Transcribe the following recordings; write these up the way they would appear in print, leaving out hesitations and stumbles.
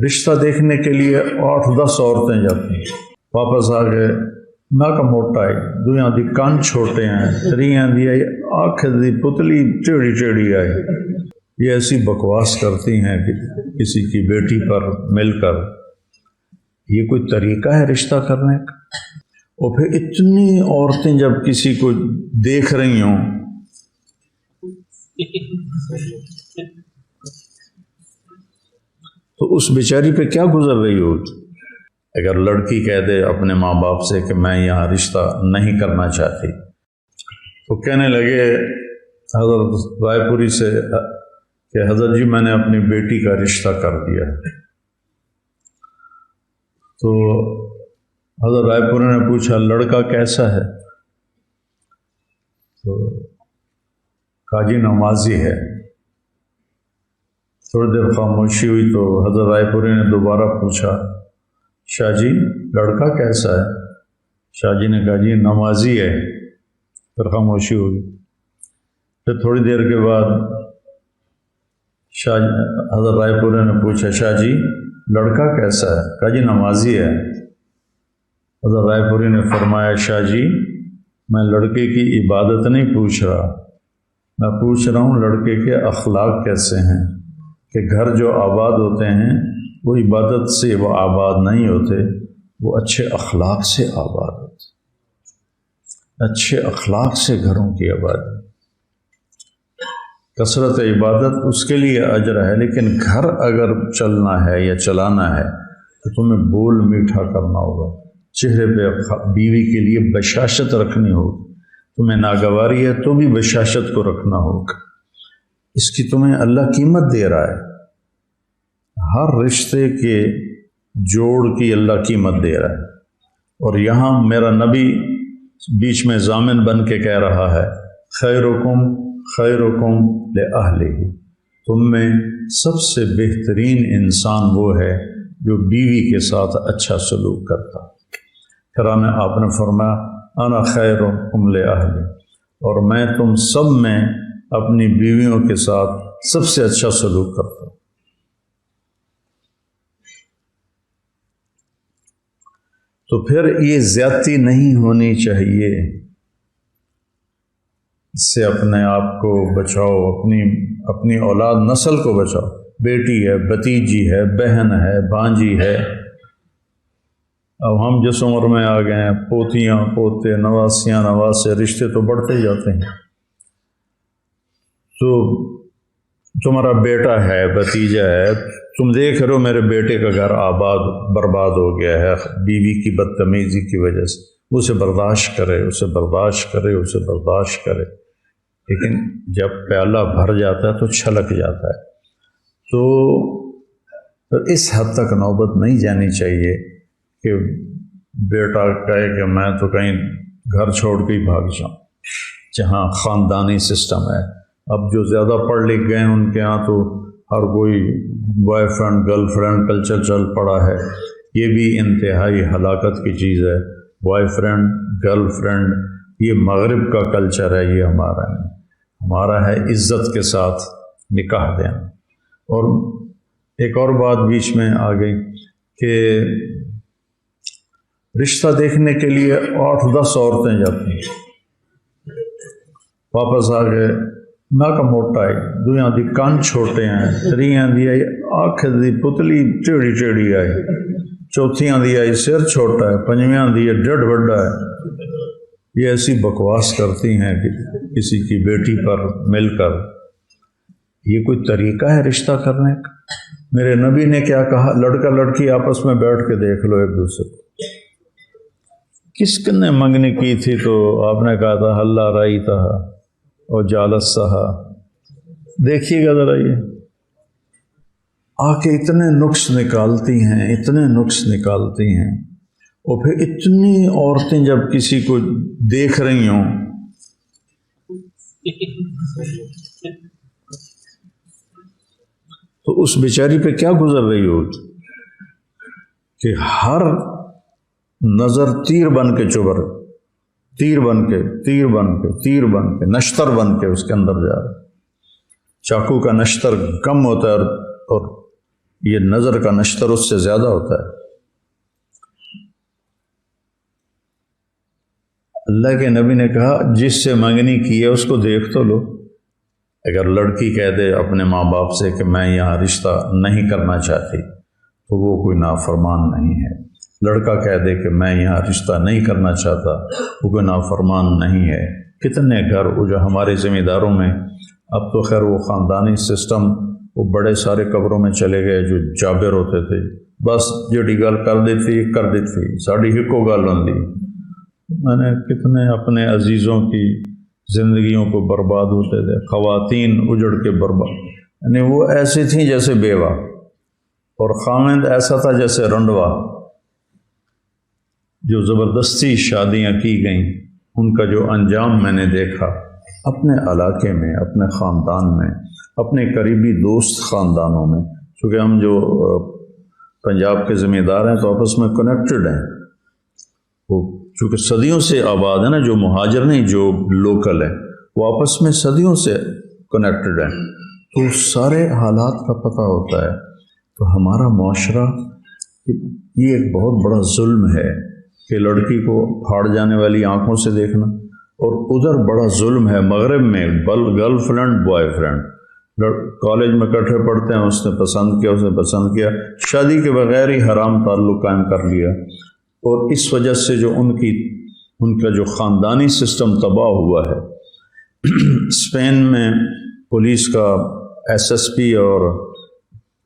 رشتہ دیکھنے کے لیے 8-10 عورتیں جاتی ہیں، واپس آ گئے ناک موٹا ہے، دویاں دی کان چھوٹے ہیں، تریاں دی آنکھ دی پتلی ٹیڑھی ٹیڑھی آئی. یہ ایسی بکواس کرتی ہیں کہ کسی کی بیٹی پر مل کر. یہ کوئی طریقہ ہے رشتہ کرنے کا؟ اور پھر اتنی عورتیں جب کسی کو دیکھ رہی ہوں تو اس بیچاری پہ کیا گزر رہی ہوگی؟ اگر لڑکی کہہ دے اپنے ماں باپ سے کہ میں یہاں رشتہ نہیں کرنا چاہتی، تو کہنے لگے حضرت رائے پوری سے کہ حضرت جی میں نے اپنی بیٹی کا رشتہ کر دیا ہے. تو حضرت رائے پوری نے پوچھا لڑکا کیسا ہے؟ تو کہا جی نمازی ہے. تھوڑی دیر خاموشی ہوئی تو حضرت رائے پوری نے دوبارہ پوچھا شاہ جی لڑکا کیسا ہے؟ شاہ جی نے کہا جی نمازی ہے. پھر خاموشی ہوئی. پھر تھوڑی دیر کے بعد حضرت رائے پوری نے پوچھا شاہ جی لڑکا کیسا ہے؟ کہا جی نمازی ہے. حضرت رائے پوری نے فرمایا شاہ جی میں لڑکے کی عبادت نہیں پوچھ رہا، میں پوچھ رہا ہوں لڑکے کے اخلاق کیسے ہیں، کہ گھر جو آباد ہوتے ہیں وہ عبادت سے وہ آباد نہیں ہوتے، وہ اچھے اخلاق سے آباد ہوتے. اچھے اخلاق سے گھروں کی آبادی. کثرت عبادت اس کے لیے اجر ہے، لیکن گھر اگر چلنا ہے یا چلانا ہے تو تمہیں بول میٹھا کرنا ہوگا، چہرے پہ بیوی کے لیے بشاشت رکھنی ہوگی. تمہیں ناگواری ہے تو بھی بشاشت کو رکھنا ہوگا. اس کی تمہیں اللہ قیمت دے رہا ہے. ہر رشتے کے جوڑ کی اللہ قیمت دے رہا ہے. اور یہاں میرا نبی بیچ میں ضامن بن کے کہہ رہا ہے خیرکم خیرکم لأہلہ، تم میں سب سے بہترین انسان وہ ہے جو بیوی کے ساتھ اچھا سلوک کرتا. پھر آپ نے فرمایا انا خیرکم لأہلہ، اور میں تم سب میں اپنی بیویوں کے ساتھ سب سے اچھا سلوک کرتا ہوں. تو پھر یہ زیادتی نہیں ہونی چاہیے. اس سے اپنے آپ کو بچاؤ، اپنی اولاد نسل کو بچاؤ. بیٹی ہے، بھتیجی ہے، بہن ہے، بھانجی ہے. اب ہم جس عمر میں آ گئے ہیں پوتیاں پوتے نواسیاں نواسے، رشتے تو بڑھتے جاتے ہیں. تو تمہارا بیٹا ہے، بھتیجا ہے، تم دیکھ رہے ہو میرے بیٹے کا گھر آباد برباد ہو گیا ہے بیوی کی بدتمیزی کی وجہ سے، اسے برداشت کرے، اسے برداشت کرے، اسے برداشت کرے. لیکن جب پیالہ بھر جاتا ہے تو چھلک جاتا ہے. تو اس حد تک نوبت نہیں جانی چاہیے کہ بیٹا کہے کہ میں تو کہیں گھر چھوڑ کے ہی بھاگ جاؤں، جہاں خاندانی سسٹم ہے. اب جو زیادہ پڑھ لکھ گئے ہیں ان کے ہاں تو ہر کوئی boy friend girl friend culture چل پڑا ہے. یہ بھی انتہائی ہلاکت کی چیز ہے. بوائے فرینڈ گرل فرینڈ یہ مغرب کا کلچر ہے، یہ ہمارا نہیں. ہمارا ہے عزت کے ساتھ نکاح دینا. اور ایک اور بات بیچ میں آ گئی کہ رشتہ دیکھنے کے لیے 8-10 عورتیں جاتی ہیں، واپس آ گئے ناک موٹا ہے، دویاں دی کان چھوٹے ہیں، تریاں دی آنکھ دی پتلی ٹیڑھی ٹیڑھی آئی، چوتھیاں دی آئی سر چھوٹا ہے، پنجویاں دی ڈڈ بڑا ہے. یہ ایسی بکواس کرتی ہیں کہ کسی کی بیٹی پر مل کر. یہ کوئی طریقہ ہے رشتہ کرنے کا؟ میرے نبی نے کیا کہا؟ لڑکا لڑکی آپس میں بیٹھ کے دیکھ لو ایک دوسرے کو. کس نے منگنی کی تھی تو آپ نے کہا تھا اللہ رائی تھا اور جالس سہا. دیکھیے گا ذرا یہ آ کے اتنے نقص نکالتی ہیں، اتنے نقص نکالتی ہیں. اور پھر اتنی عورتیں جب کسی کو دیکھ رہی ہوں تو اس بیچاری پہ کیا گزر رہی ہوگی کہ ہر نظر تیر بن کے چبھر، تیر بن کے تیر بن کے تیر بن کے نشتر بن کے اس کے اندر جا رہا. چاقو کا نشتر کم ہوتا ہے اور یہ نظر کا نشتر اس سے زیادہ ہوتا ہے۔ اللہ کے نبی نے کہا جس سے منگنی کی ہے اس کو دیکھ تو لو۔ اگر لڑکی کہہ دے اپنے ماں باپ سے کہ میں یہاں رشتہ نہیں کرنا چاہتی تو وہ کوئی نافرمان نہیں ہے، لڑکا کہہ دے کہ میں یہاں رشتہ نہیں کرنا چاہتا وہ کوئی نافرمان نہیں ہے۔ کتنے گھر وہ جو ہمارے ذمہ داروں میں، اب تو خیر وہ خاندانی سسٹم وہ بڑے سارے قبروں میں چلے گئے، جو جابر ہوتے تھے بس جڑی گل کر دیتی ساڑی ہکو گل ہوندی۔ میں نے کتنے اپنے عزیزوں کی زندگیوں کو برباد ہوتے تھے، خواتین اجڑ کے برباد، یعنی وہ ایسی تھیں جیسے بیوہ، اور خاوند ایسا تھا جیسے رنڈوا۔ جو زبردستی شادیاں کی گئیں ان کا جو انجام میں نے دیکھا اپنے علاقے میں، اپنے خاندان میں، اپنے قریبی دوست خاندانوں میں، چونکہ ہم جو پنجاب کے ذمہ دار ہیں تو آپس میں کنیکٹڈ ہیں، وہ چونکہ صدیوں سے آباد ہے نا، جو مہاجر نہیں جو لوکل ہیں وہ آپس میں صدیوں سے کنیکٹڈ ہیں، تو سارے حالات کا پتہ ہوتا ہے۔ تو ہمارا معاشرہ یہ ایک بہت بڑا ظلم ہے کہ لڑکی کو پھاڑ جانے والی آنکھوں سے دیکھنا، اور ادھر بڑا ظلم ہے مغرب میں girl friend boy friend, college میں اکٹھے پڑھتے ہیں، اس نے پسند کیا، اس نے پسند کیا، شادی کے بغیر ہی حرام تعلق قائم کر لیا، اور اس وجہ سے جو ان کا جو خاندانی سسٹم تباہ ہوا ہے۔ اسپین میں پولیس کا ایس ایس پی اور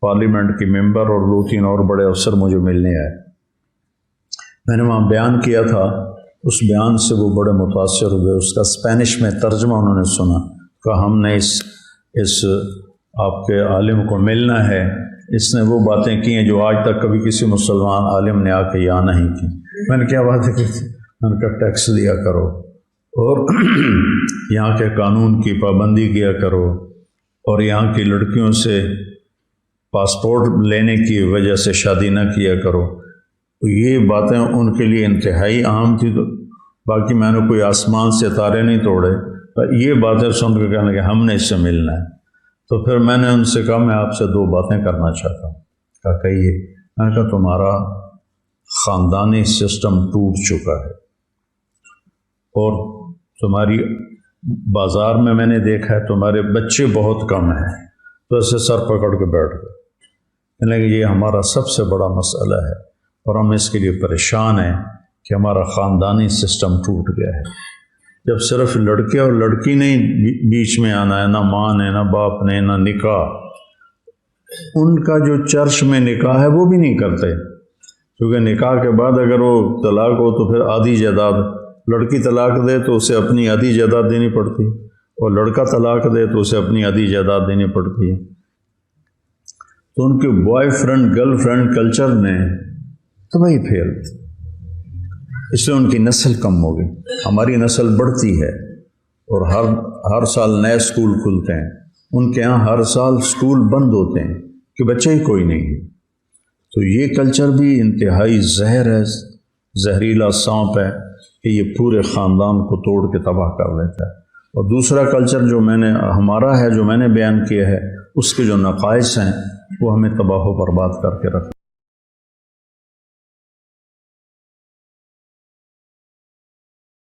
پارلیمنٹ کی ممبر اور 2-3 اور بڑے افسر مجھے ملنے آئے، میں نے وہاں بیان کیا تھا، اس بیان سے وہ بڑے متاثر ہوئے، اس کا اسپینش میں ترجمہ انہوں نے سنا، کہا ہم نے اس آپ کے عالم کو ملنا ہے، اس نے وہ باتیں کی ہیں جو آج تک کبھی کسی مسلمان عالم نے آ کے یہاں نہیں کی۔ میں نے کیا باتیں کی تھی؟ میں نے کہا ٹیکس دیا کرو، اور یہاں کے قانون کی پابندی کیا کرو، اور یہاں کی لڑکیوں سے پاسپورٹ لینے کی وجہ سے شادی نہ کیا کرو۔ یہ باتیں ان کے لیے انتہائی عام تھی، تو باقی میں نے کوئی آسمان سے تارے نہیں توڑے، یہ باتیں سن کے کہنے کہ ہم نے اس سے ملنا ہے۔ تو پھر میں نے ان سے کہا میں آپ سے 2 باتیں کرنا چاہتا ہوں۔ کہا کہیے؟ میں نے کہا تمہارا خاندانی سسٹم ٹوٹ چکا ہے، اور تمہاری بازار میں نے دیکھا ہے تمہارے بچے بہت کم ہیں، تو ایسے سر پکڑ کے بیٹھ گئے، یعنی کہ یہ ہمارا سب سے بڑا مسئلہ ہے، اور ہم اس کے لیے پریشان ہیں کہ ہمارا خاندانی سسٹم ٹوٹ گیا ہے۔ جب صرف لڑکے اور لڑکی نہیں بیچ میں آنا ہے، نہ ماں نے، نہ باپ نے، نہ نکاح، ان کا جو چرچ میں نکاح ہے وہ بھی نہیں کرتے، کیونکہ نکاح کے بعد اگر وہ طلاق ہو تو پھر آدھی جائیداد، لڑکی طلاق دے تو اسے اپنی آدھی جائیداد دینی پڑتی، اور لڑکا طلاق دے تو اسے اپنی آدھی جائیداد دینی پڑتی ہے۔ تو ان کے boy friend girl friend culture نے تباہی پھیل دی، اس سے ان کی نسل کم ہو گئی۔ ہماری نسل بڑھتی ہے، اور ہر سال نئے اسکول کھلتے ہیں، ان کے ہاں ہر سال اسکول بند ہوتے ہیں کہ بچے ہی کوئی نہیں ہے۔ تو یہ کلچر بھی انتہائی زہر ہے، زہریلا سانپ ہے کہ یہ پورے خاندان کو توڑ کے تباہ کر لیتا ہے۔ اور دوسرا کلچر جو ہمارا ہے، جو میں نے بیان کیا ہے، اس کے جو نقائص ہیں وہ ہمیں تباہ و برباد کر کے رکھتے ہیں۔